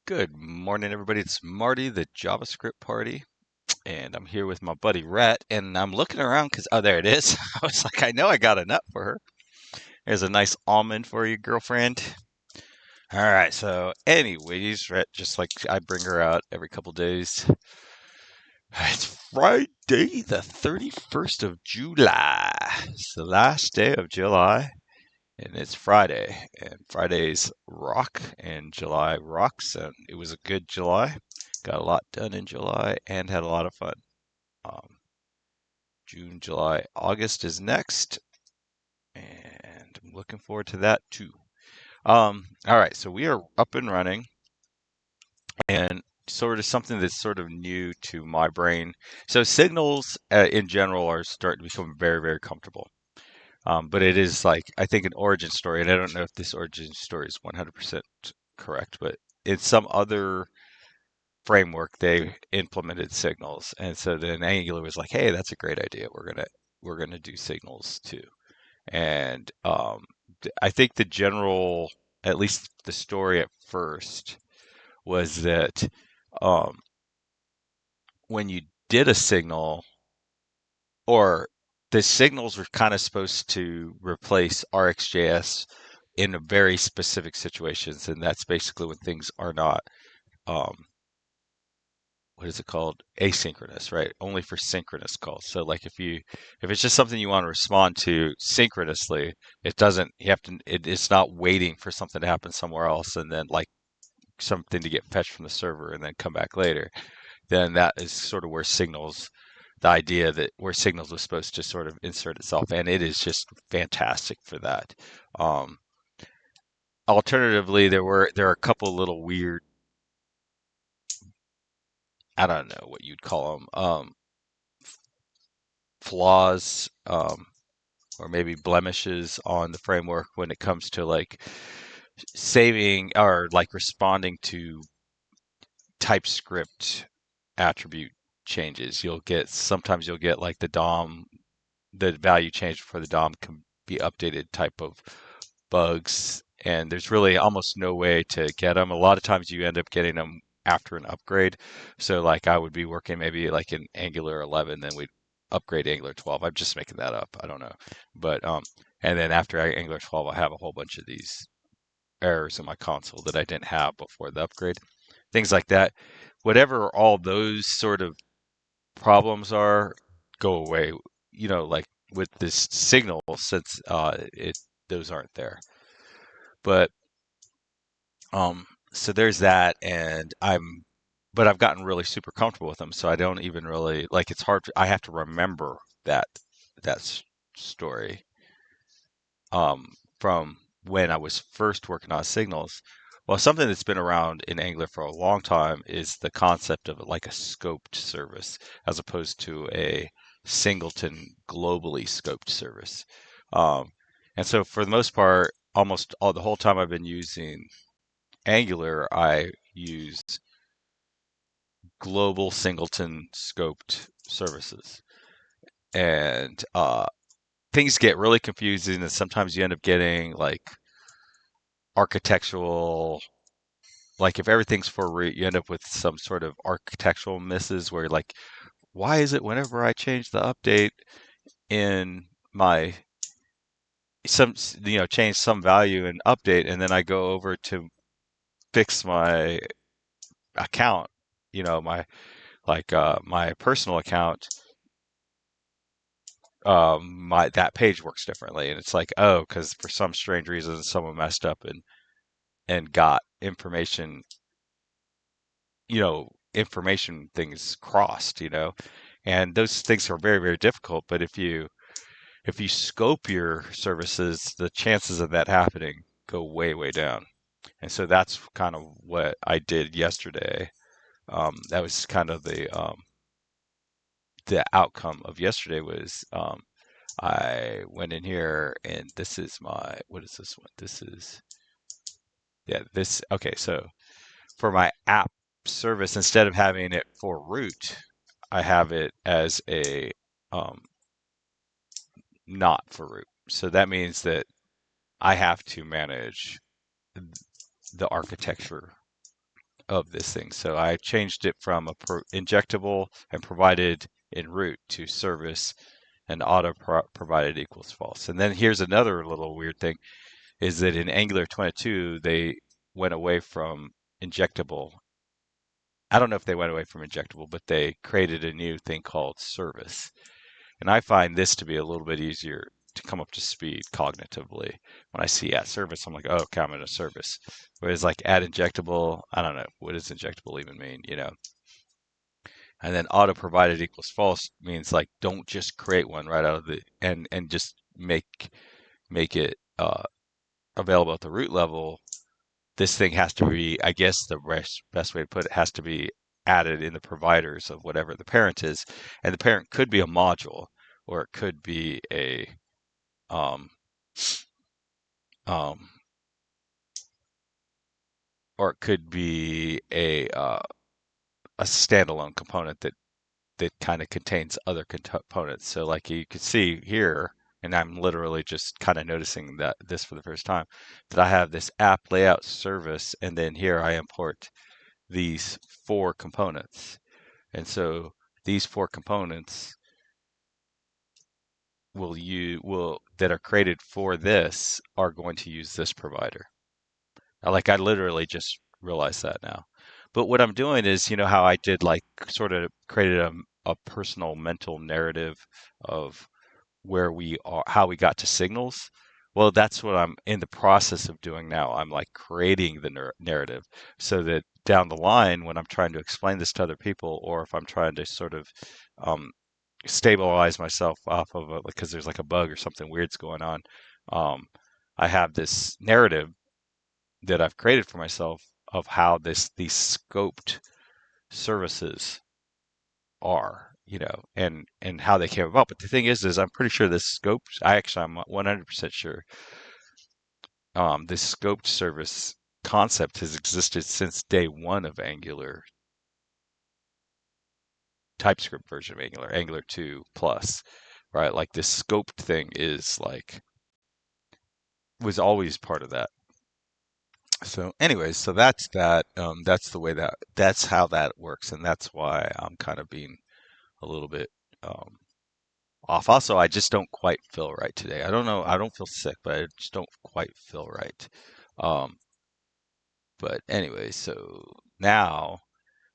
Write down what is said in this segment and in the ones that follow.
Good morning, everybody. It's Marty, the JavaScript party, and I'm here with my buddy Rhett. And I'm looking around because, oh, there it is. I was like, I know I got a nut for her. There's a nice almond for you, girlfriend. All right. So, anyways, Rhett, just like I bring her out every couple days. It's Friday, the 31st of July. It's the last day of July, and it's Friday. And Fridays rock, and July rocks. And it was a good July. Got a lot done in July and had a lot of fun. Um, June, July, August is next, and I'm looking forward to that too. All right, so we are up and running, and sort of something that's sort of new to my brain. So signals in general are starting to become very, very comfortable. But it is like I think an origin story, and I don't know if this origin story is 100% correct, but in some other framework they implemented signals, and so then Angular was like, hey, that's a great idea, we're gonna do signals too. And I think the general, at least the story at first, was that um, when you did a signal, or the signals were kind of supposed to replace RxJS in a very specific situations, and that's basically when things are not um, what is it called? Asynchronous, right? Only for synchronous calls. So like if it's just something you want to respond to synchronously, it doesn't you have to it's not waiting for something to happen somewhere else and then like something to get fetched from the server and then come back later. Then that is sort of where signals the idea that where signals was supposed to sort of insert itself, and it is just fantastic for that. Um, Alternatively, there are a couple little weird, I don't know what you'd call them, flaws, or maybe blemishes on the framework when it comes to like saving or like responding to TypeScript attribute changes. Sometimes you'll get like the value change for the DOM can be updated type of bugs, and there's really almost no way to get them. A lot of times you end up getting them after an upgrade. So like I would be working maybe like in Angular 11, then we'd upgrade Angular 12. I'm just making that up. I don't know. But and then after Angular 12, I have a whole bunch of these errors in my console that I didn't have before the upgrade. Things like that. Whatever all those sort of problems are, go away. Like with this signal, since it those aren't there. But so there's that, and but I've gotten really super comfortable with them, so I don't even really like. It's hard. I have to remember that story from when I was first working on signals. Well, something that's been around in Angular for a long time is the concept of like a scoped service as opposed to a singleton globally scoped service. Um, and so for the most part, almost all the whole time I've been using Angular, I use global singleton scoped services. And things get really confusing, and sometimes you end up getting like architectural, like if everything's for root, you end up with some sort of architectural misses where like, why is it whenever I change the update in my change some value and update, and then I go over to fix my account, my my personal account, my that page works differently, and it's like, oh, because for some strange reason someone messed up and got information, information things crossed, and those things are very, very difficult. But if you scope your services, the chances of that happening go way, way down. And so that's kind of what I did yesterday. That was kind of the outcome of yesterday was I went in here, and this is what is this one? This is, yeah, this, okay. So for my app service, instead of having it for root, I have it as a um, not for root. So that means that I have to manage the architecture of this thing. So I changed it from a injectable and provided in root to service and auto provided equals false. And then here's another little weird thing is that in Angular 22, they went away from injectable. I don't know if they went away from injectable, but they created a new thing called service. And I find this to be a little bit easier to come up to speed cognitively. When I see at service, I'm like, oh, okay, I'm in a service. Whereas like at injectable, I don't know, what does injectable even mean, you know? And then auto provided equals false means like don't just create one right out of the and just make it available at the root level. This thing has to be, I guess the best way to put it has to be added in the providers of whatever the parent is. And the parent could be a module or it could be um, um, or it could be a standalone component that kind of contains other components. So like you could see here, and I'm literally just kind of noticing that this for the first time, that I have this app layout service, and then here I import these four components. And so these four components will that are created for this are going to use this provider. Like I literally just realized that now. But what I'm doing is, you know how I did like sort of created a personal mental narrative of where we are, how we got to signals. Well, that's what I'm in the process of doing now. I'm like creating the narrative so that down the line, when I'm trying to explain this to other people, or if I'm trying to sort of um, stabilize myself off of it because there's like a bug or something weird's going on, um, I have this narrative that I've created for myself of how these scoped services are, you know, and how they came about. But the thing is I'm pretty sure this scoped. I'm 100% sure this scoped service concept has existed since day one of Angular, TypeScript version of Angular, Angular 2 plus, right? Like this scoped thing is like was always part of that. So, anyways, so that's that. That's the way that's how that works, and that's why I'm kind of being a little bit um, off. Also, I just don't quite feel right today. I don't know. I don't feel sick, but I just don't quite feel right. Um, but anyway, so now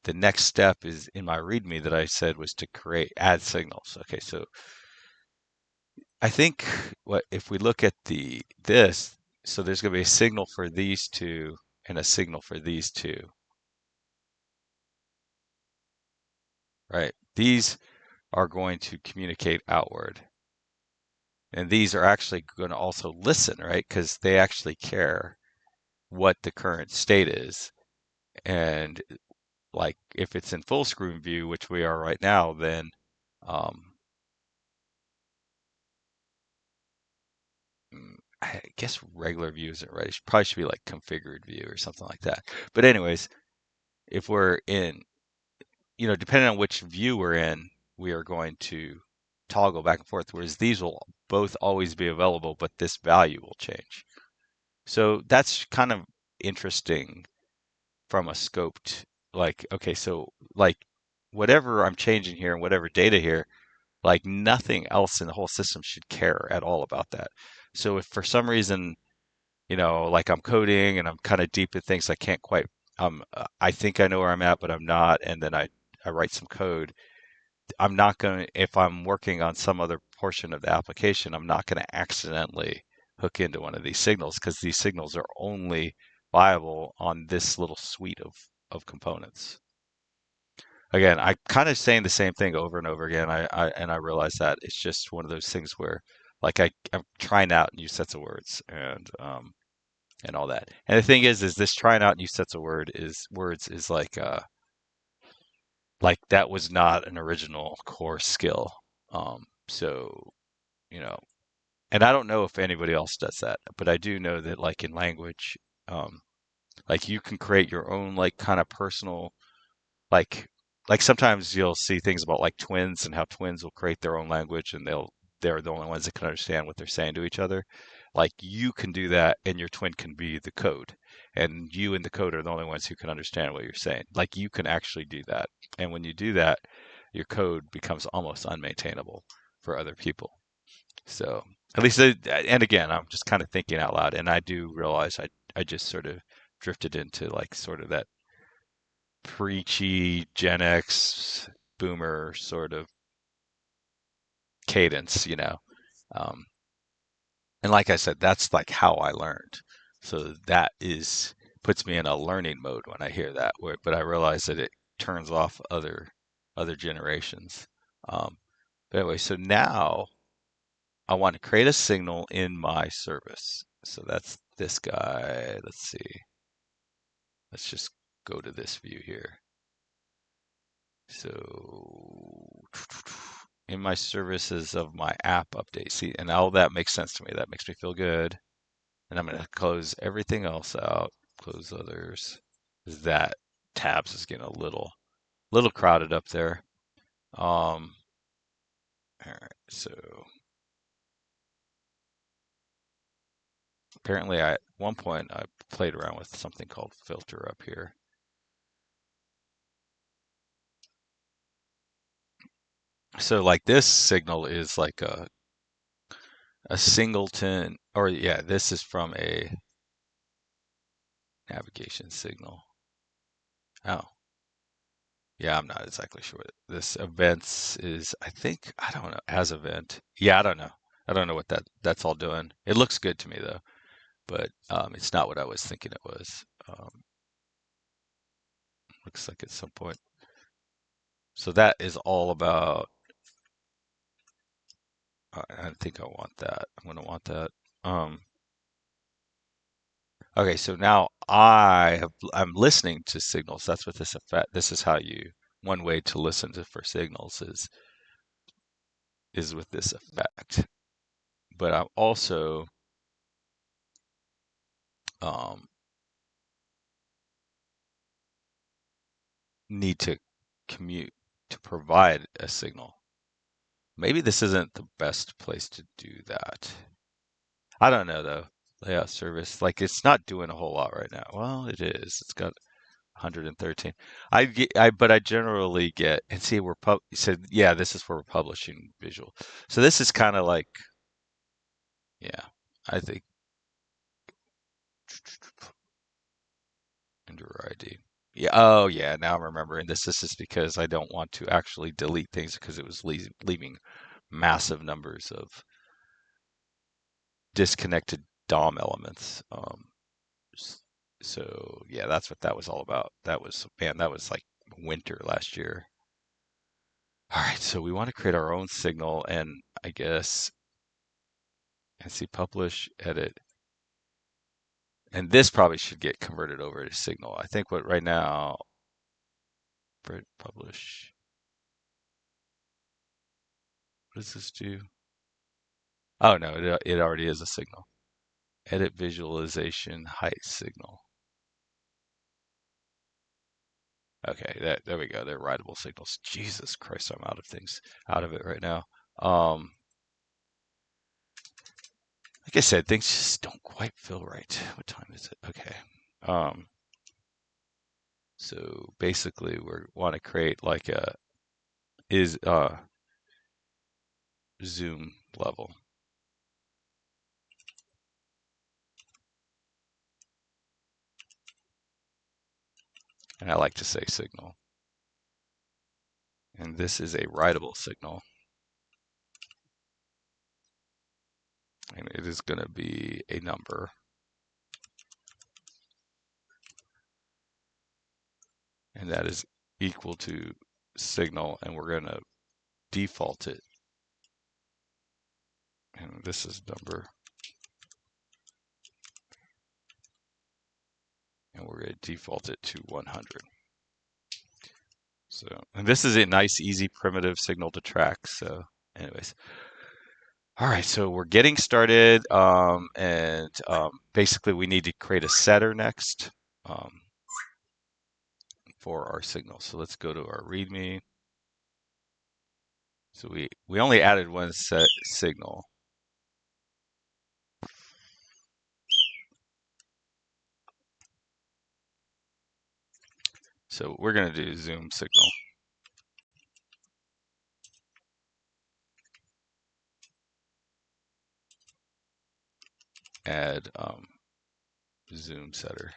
the next step is in my README that I said was to add signals. Okay, so I think what if we look at this, so there's going to be a signal for these two and a signal for these two, right? These are going to communicate outward. And these are actually going to also listen, right? Because they actually care what the current state is. And like if it's in full screen view, which we are right now, then um, I guess regular view isn't right. It probably should be like configured view or something like that. But anyways, if we're in, you know, depending on which view we're in, we are going to toggle back and forth, whereas these will both always be available, but this value will change. So that's kind of interesting from a scoped, like, okay, so like whatever I'm changing here and whatever data here, like nothing else in the whole system should care at all about that. So if for some reason, you know, like I'm coding and I'm kind of deep in things I can't quite, I think I know where I'm at, but I'm not, and then I write some code. I'm not going to, if I'm working on some other portion of the application, I'm not going to accidentally hook into one of these signals because these signals are only viable on this little suite of components. Again, I kind of saying the same thing over and over again. I realize that it's just one of those things where like I'm trying out new sets of words and all that. And the thing is this trying out new sets of words is like that was not an original core skill. So, you know, and I don't know if anybody else does that, but I do know that like in language, um, like you can create your own like kind of personal like like sometimes you'll see things about like twins and how twins will create their own language and they're the only ones that can understand what they're saying to each other. like you can do that and your twin can be the code. And you and the code are the only ones who can understand what you're saying. Like you can actually do that. And when you do that, your code becomes almost unmaintainable for other people. So at least, and again, I'm just kind of thinking out loud, and I do realize I just sort of drifted into like sort of that preachy Gen X boomer sort of cadence, you know. Um, and like I said, that's like how I learned. So that is puts me in a learning mode when I hear that word, but I realize that it turns off other generations. Um, but anyway, so now I want to create a signal in my service. So that's this guy. Let's see. Let's just go to this view here. So in my services of my app update, see, and all that makes sense to me. That makes me feel good. And I'm going to close everything else out, close others. That tabs is getting a little crowded up there. All right, so apparently at one point I played around with something called filter up here. So like this signal is like a singleton, or yeah, this is from a navigation signal. Oh, yeah, I'm not exactly sure what this events is. I think, I don't know, as event. Yeah, I don't know. I don't know what that's all doing. It looks good to me though, but it's not what I was thinking it was. Looks like at some point. So that is all about. I think I want that. I'm gonna want that. Um, okay, so now I'm listening to signals. That's what this effect. This is how you one way to listen to for signals is with this effect. But I'm also um, need to commute to provide a signal. Maybe this isn't the best place to do that. I don't know though. Layout service, like it's not doing a whole lot right now. Well, it is. It's got 113. But I generally get and see we're said yeah, this is where we're publishing visual. So this is kind of like yeah, I think under ID. Yeah. Oh yeah. Now I'm remembering this. This is because I don't want to actually delete things because it was leaving massive numbers of disconnected DOM elements. So yeah, that's what that was all about. That was man, that was like winter last year. All right, so we want to create our own signal, and I guess and see publish, edit, and this probably should get converted over to signal. I think what right now, publish. What does this do? Oh no, it already is a signal. Edit visualization height signal. Okay, there we go. They're writable signals. Jesus Christ, I'm out of it right now. Like I said, things just don't quite feel right. What time is it? Okay. Um, so basically we want to create like a is zoom level. And I like to say signal. And this is a writable signal. And it is going to be a number. And that is equal to signal. And we're going to default it. And this is number. And we're going to default it to 100. So, and this is a nice, easy, primitive signal to track. So, anyways. All right, so we're getting started, and basically we need to create a setter next for our signal. So let's go to our README. So we only added one set signal. So we're going to do zoom signal. Add zoom setter.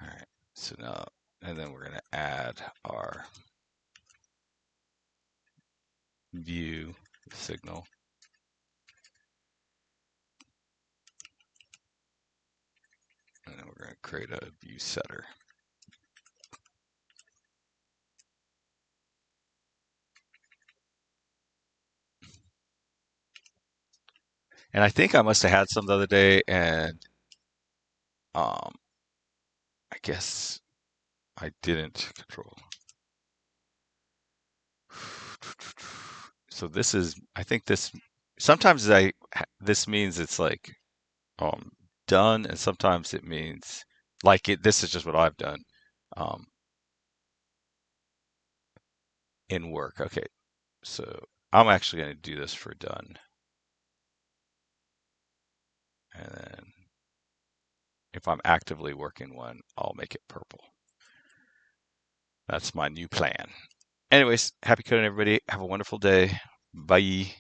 All right. So now, and then we're going to add our view signal. And then we're going to create a view setter. And I think I must have had some the other day, and I guess I didn't control. So this is, I think this, sometimes this means it's like um, done, and sometimes it means like this is just what I've done um, in work. Okay, so I'm actually going to do this for done. And then if I'm actively working one, I'll make it purple. That's my new plan. Anyways, happy coding, everybody. Have a wonderful day. Bye.